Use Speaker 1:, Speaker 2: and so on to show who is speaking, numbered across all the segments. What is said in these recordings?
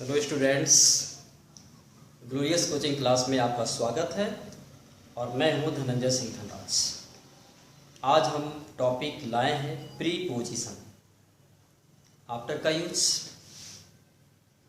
Speaker 1: Hello students, glorious coaching class में आपका स्वागत है और मैं हूं धनंजय सिंह धनराज। आज हम टॉपिक लाए हैं प्रीपोजिशन। आफ्टर का यूज।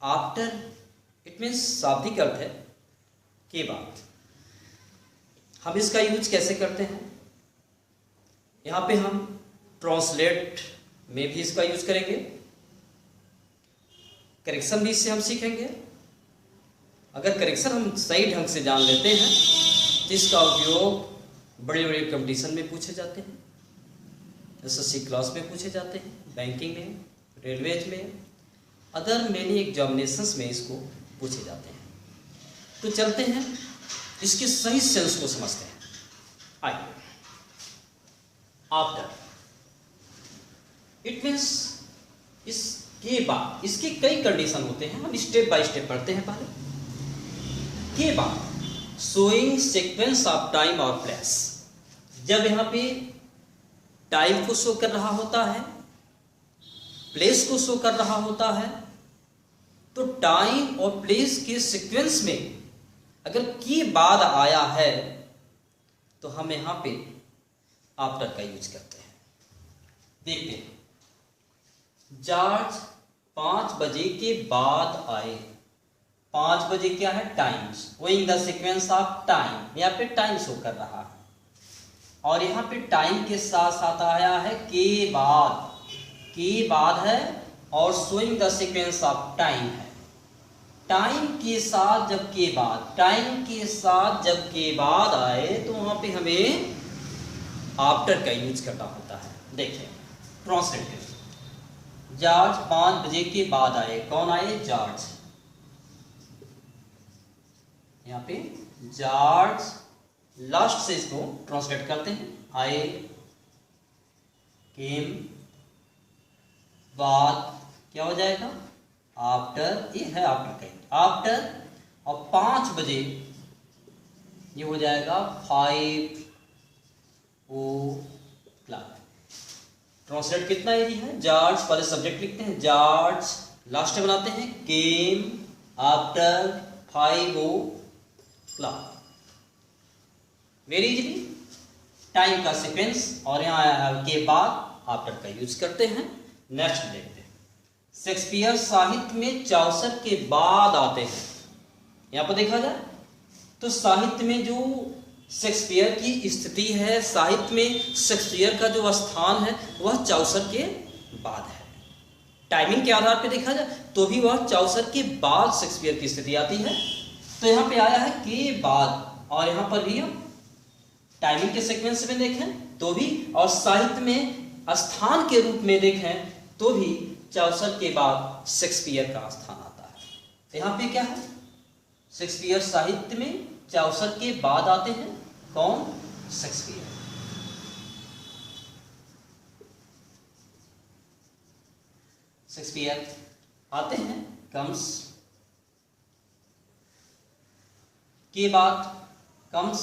Speaker 1: आफ्टर इट मीन्स शाब्दिक अर्थ है के बाद। हम इसका यूज कैसे करते हैं? यहाँ पे हम ट्रांसलेट में भी इसका यूज करेंगे, करेक्शन भी इससे हम सीखेंगे। अगर करेक्शन हम सही ढंग से जान लेते हैं तो इसका उपयोग बड़े बड़े कंपटीशन में पूछे जाते हैं, एसएससी क्लास में पूछे जाते हैं, बैंकिंग में, रेलवेज में, अदर मेनी एग्जामिनेशंस में इसको पूछे जाते हैं। तो चलते हैं इसके सही सेंस को समझते हैं। आइए, आफ्टर इट मीन्स इसके बाद। इसके कई कंडीशन होते हैं, हम स्टेप बाय स्टेप पढ़ते हैं। पहले के बाद शोइंग सीक्वेंस ऑफ टाइम और प्लेस। जब यहां पे टाइम को शो कर रहा होता है, प्लेस को शो कर रहा होता है, तो टाइम और प्लेस के सीक्वेंस में अगर के बाद आया है तो हम यहां पे आफ्टर का यूज करते हैं। देखते हैं, जॉर्ज 5 बजे के बाद आए। 5 बजे क्या है? Time. Showing the sequence of time, यहाँ पे टाइम शो कर रहा है और यहाँ पे टाइम के साथ साथ आया है के बाद। के बाद है और showing the sequence of time है। टाइम के साथ जब के बाद, टाइम के साथ जब के बाद आए तो वहां पे हमें आफ्टर का यूज करना होता है। देखिए, ट्रांसलेट करें। जॉर्ज 5 बजे के बाद आए। कौन आए? जॉर्ज। यहां पे जॉर्ज लास्ट से इसको ट्रांसलेट करते हैं। आए, केम, बाद क्या हो जाएगा? आफ्टर। ये है आफ्टर का। आफ्टर और 5 बजे ये हो जाएगा 5 o'clock। ट्रांसलेट कितना एरी है? जॉर्ज, पहले सब्जेक्ट लिखते हैं जॉर्ज, लास्ट में बनाते हैं came after 5 o'clock। Very easily time का सीक्वेंस और यहाँ के बाद आफ्टर का यूज करते हैं। नेक्स्ट देखते हैं, शेक्सपियर साहित्य में चौसर के बाद आते हैं। यहाँ पर देखा जाए तो साहित्य में जो शेक्सपियर की स्थिति है, साहित्य में शेक्सपियर का जो स्थान है वह चौसर के बाद है। टाइमिंग के आधार पर देखा जाए तो भी वह चौसर के बाद शेक्सपियर की स्थिति आती है। तो यहाँ पे आया है के बाद और यहाँ पर भी हम टाइमिंग के सीक्वेंस में देखें तो भी और साहित्य में स्थान के रूप में देखें तो भी चौसर के बाद शेक्सपियर का स्थान आता है। तो यहाँ पे क्या है? शेक्सपियर साहित्य में चौसर के बाद आते हैं। कौन? शेक्सपियर। शेक्सपियर आते हैं, कम्स के बाद, कम्स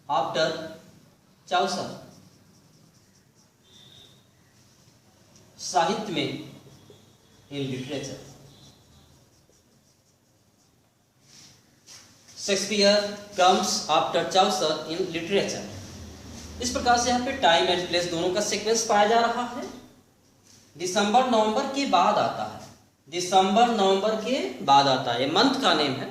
Speaker 1: आफ्टर चौसर। साहित्य में in literature. Shakespeare comes after Chaucer in literature. इस प्रकार से यहाँ पे टाइम एंड प्लेस दोनों का सीक्वेंस पाया जा रहा है। दिसंबर नवंबर के बाद आता है। दिसंबर नवंबर के बाद आता है, ये मंथ का नेम है।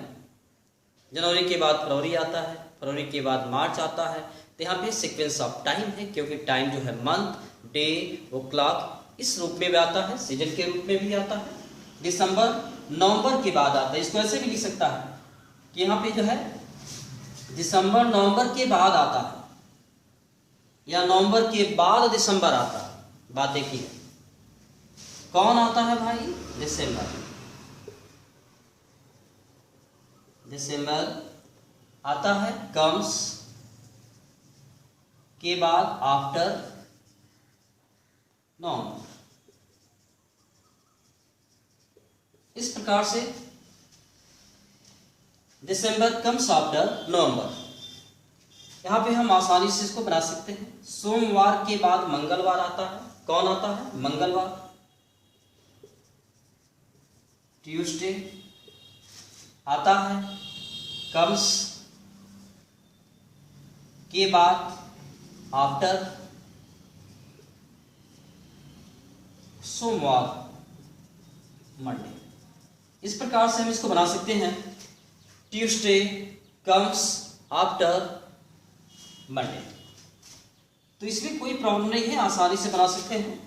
Speaker 1: जनवरी के बाद फरवरी आता है, फरवरी के बाद मार्च आता है। तो यहाँ पे सीक्वेंस ऑफ टाइम है, क्योंकि टाइम जो है मंथ, डे, o'clock इस रूप में भी आता है, सीजन के रूप में भी आता है। दिसंबर नवंबर के बाद आता है। इसको ऐसे भी लिख सकता है कि यहाँ पे जो है दिसंबर नवंबर के बाद आता है या नवंबर के बाद दिसंबर आता है, बात एक ही है। कौन आता है भाई? दिसंबर। दिसंबर आता है, कम्स के बाद आफ्टर नवंबर। इस प्रकार से दिसंबर कम्स आफ्टर नवंबर। यहां पे हम आसानी से इसको बना सकते हैं। सोमवार के बाद मंगलवार आता है। कौन आता है? मंगलवार। ट्यूसडे आता है, कम्स के बाद, आफ्टर, सोमवार, मंडे। इस प्रकार से हम इसको बना सकते हैं, ट्यूसडे कम्स आफ्टर मंडे। तो इसमें कोई प्रॉब्लम नहीं है, आसानी से बना सकते हैं।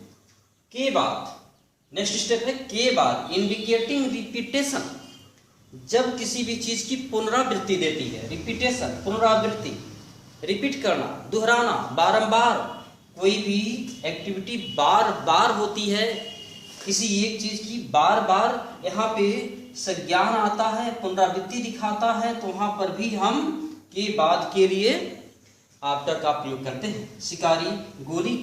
Speaker 1: के बाद नेक्स्ट स्टेप है के बाद, इंडिकेटिंग रिपीटेशन। जब किसी भी चीज की पुनरावृत्ति देती है, रिपीटेशन पुनरावृत्ति, रिपीट करना, दोहराना, बारंबार, कोई भी एक्टिविटी बार बार होती है, किसी एक चीज की बार बार यहाँ पे संज्ञान आता है, पुनरावृत्ति दिखाता है, तो वहां पर भी हम के बाद के लिए आफ्टर का प्रयोग करते हैं। शिकारी गोली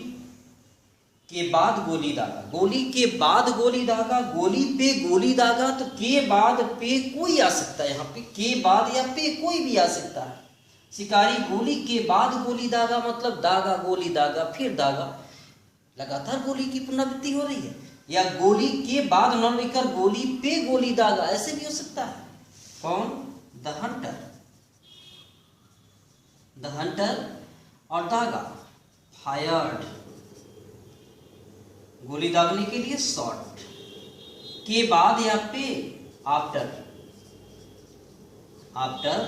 Speaker 1: के बाद गोली दागा, गोली के बाद गोली दागा, गोली पे गोली दागा, तो के बाद पे कोई आ सकता है, यहाँ पे के बाद या पे कोई भी आ सकता है। शिकारी गोली के बाद गोली दागा मतलब दागा, गोली दागा, फिर दागा, लगातार गोली की पुनरावृत्ति हो रही है। या गोली के बाद न लिखकर गोली पे गोली दागा, ऐसे भी हो सकता है। कौन? द हंटर, द हंटर, और दागा फायर्ड, गोली दागने के लिए शॉट, के बाद या पे आफ्टर, आफ्टर,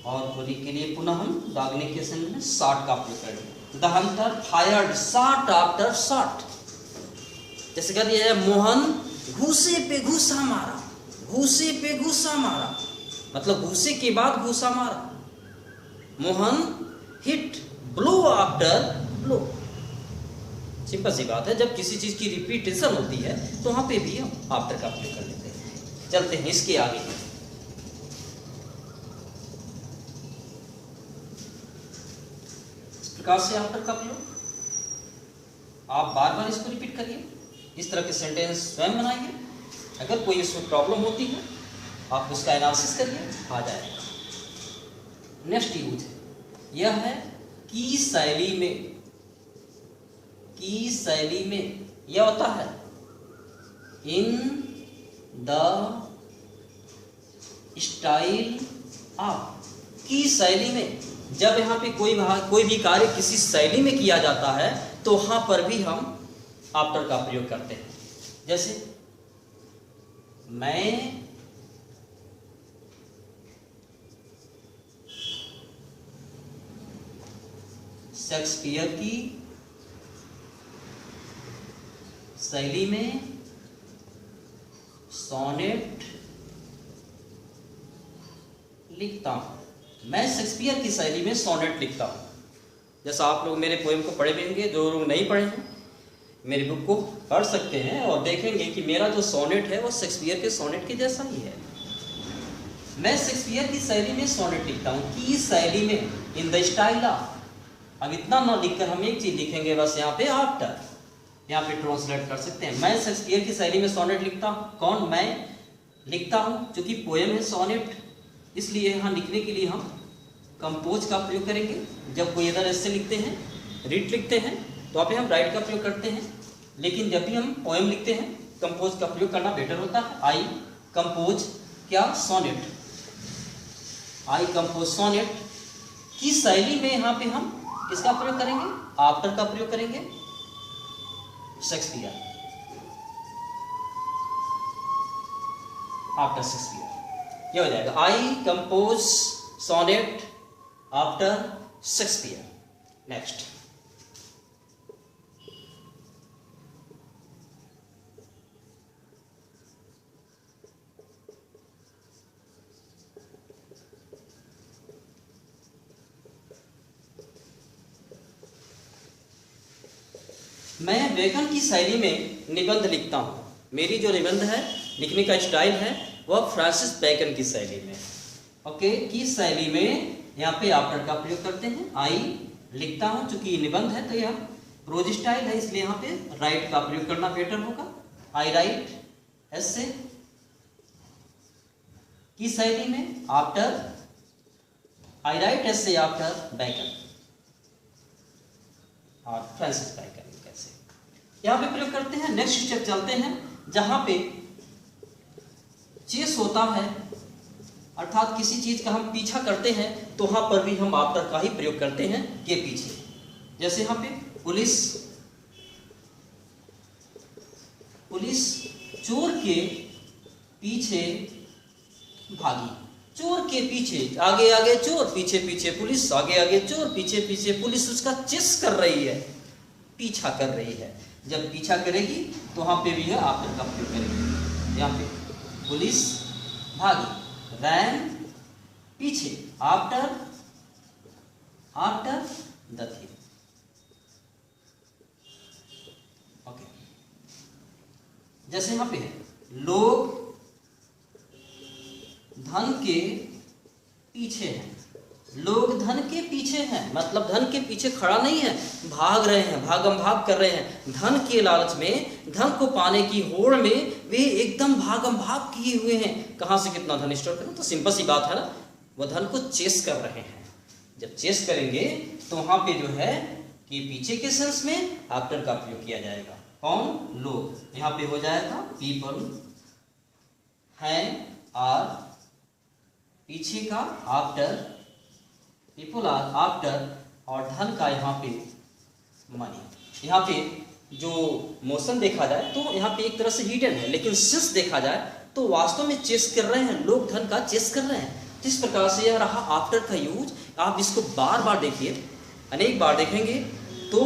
Speaker 1: और गोली के लिए पुनः हम दागने के समय में शॉट का प्रयोग करेंगे। The Hunter fired shot after shot. जैसे कह दिया है मोहन घूसे पे घूसा मारा, घूसे पे घूसा मारा मतलब घूसे के बाद घूसा मारा। Mohan hit blow after blow. Simple सी बात है, जब किसी चीज की रिपीटेशन होती है तो वहां पे भी हम आफ्टर का प्रयोग कर लेते हैं। चलते हैं इसके आगे। इस प्रकार से आफ्टर का प्रयोग आप बार बार इसको रिपीट करिए, इस तरह के सेंटेंस स्वयं बनाइए। अगर कोई इसमें प्रॉब्लम होती है आप उसका एनालिसिस करिए, आ जाएगा। नेक्स्ट यूज यह है की शैली में। की शैली में यह होता है इन द स्टाइल ऑफ। की शैली में, जब यहाँ पे कोई भी कार्य किसी शैली में किया जाता है तो वहां पर भी हम आफ्टर का प्रयोग करते हैं। जैसे मैं शेक्सपियर की शैली में सोनेट लिखता हूं। मैं शेक्सपियर की शैली में सोनेट लिखता हूं। जैसा आप लोग मेरे पोएम को पढ़े भी होंगे, जो लोग नहीं पढ़े हैं मेरी बुक को पढ़ सकते हैं और देखेंगे कि मेरा जो सोनेट है वो शेक्सपियर के सोनेट के जैसा ही है। मैं शेक्सपियर की शैली में सोनेट लिखता हूँ। की शैली में, इन द स्टाइल ऑफ। अब इतना ना लिखकर हम एक चीज लिखेंगे बस, यहाँ पे आफ्टर, यहाँ पे ट्रांसलेट कर सकते हैं। मैं शेक्सपियर की शैली में सोनेट लिखता हूँ। कौन? मैं लिखता हूँ, क्योंकि पोएम है सोनेट, इसलिए यहाँ लिखने के लिए हम कंपोज का प्रयोग करेंगे। जब कोई इधर ऐसे लिखते हैं, रीड लिखते हैं, तो आप हम राइट का प्रयोग करते हैं। लेकिन जब भी हम पोएम लिखते हैं कंपोज का प्रयोग करना बेटर होता है। आई कंपोज क्या? सोनेट। I compose sonnet. की शैली में यहाँ पे हम किसका प्रयोग करेंगे? आफ्टर का प्रयोग करेंगे, शेक्सपियर, आफ्टर शेक्सपियर। ये हो जाएगा I compose sonnet after Shakespeare. Next, मैं बेकन की शैली में निबंध लिखता हूँ। मेरी जो निबंध है, लिखने का स्टाइल है, वह फ्रांसिस बेकन की शैली में। ओके, की शैली में यहाँ पे आफ्टर का प्रयोग करते हैं। आई लिखता हूँ, चूंकि निबंध है तो यह प्रोज स्टाइल है, इसलिए यहाँ पे राइट का प्रयोग करना बेटर होगा। आई राइट ऐसे। की शैली में आफ्टर, आई राइट ऐसे आफ्टर बेकन और फ्रांसिस बेकन। यहाँ पे प्रयोग करते हैं। नेक्स्ट स्टेप चलते हैं, जहां पे चेस होता है, अर्थात किसी चीज का हम पीछा करते हैं तो वहां पर भी हम आफ्टर का ही प्रयोग करते हैं के पीछे। जैसे यहां पे पुलिस चोर के पीछे भागी। चोर के पीछे, आगे आगे चोर, पीछे पीछे पुलिस, आगे आगे चोर, पीछे पीछे पुलिस उसका चेस कर रही है, पीछा कर रही है। जब पीछा करेगी तो वहां पे भी है आफ्टर का प्रयोग करेगी। यहाँ पे पुलिस भागी, रैन पीछे, आफ्टर द थिंग। ओके, जैसे यहां पे है लोग धन के पीछे हैं। लोग धन के पीछे हैं मतलब धन के पीछे खड़ा नहीं है, भाग रहे हैं, भागम भाग कर रहे हैं। धन के लालच में, धन को पाने की होड़ में वे एकदम भागम भाग किए हुए हैं। कहां से कितना धन स्टोर करें, तो सिंपल सी बात है ना, वो धन को चेस कर रहे हैं। जब चेस करेंगे तो वहां पे जो है कि पीछे के सेंस में आफ्टर का प्रयोग किया जाएगा। कौन? लोग। यहाँ पे हो जाएगा पीपल आर पीछे का आफ्टर, पीपल आर आफ्टर, और धन का यहाँ पे मनी। यहाँ पे जो मोशन देखा जाए तो यहाँ पे एक तरह से हिडन है, लेकिन सेंस देखा जाए तो वास्तव में चेस कर रहे हैं, लोग धन का चेस कर रहे हैं। इस प्रकार से यह रहा आफ्टर का यूज। आप इसको बार बार देखिए, अनेक बार देखेंगे तो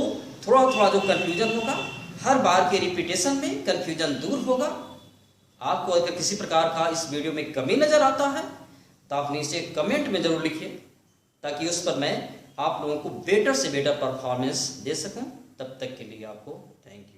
Speaker 1: थोड़ा थोड़ा जो कंफ्यूजन होगा, हर बार के रिपीटेशन में कंफ्यूजन दूर होगा। आपको अगर किसी प्रकार का इस वीडियो में कमी नजर आता है तो आप नीचे कमेंट में जरूर लिखिए, ताकि उस पर मैं आप लोगों को बेटर से बेटर परफॉर्मेंस दे सकूं। तब तक के लिए आपको थैंक यू।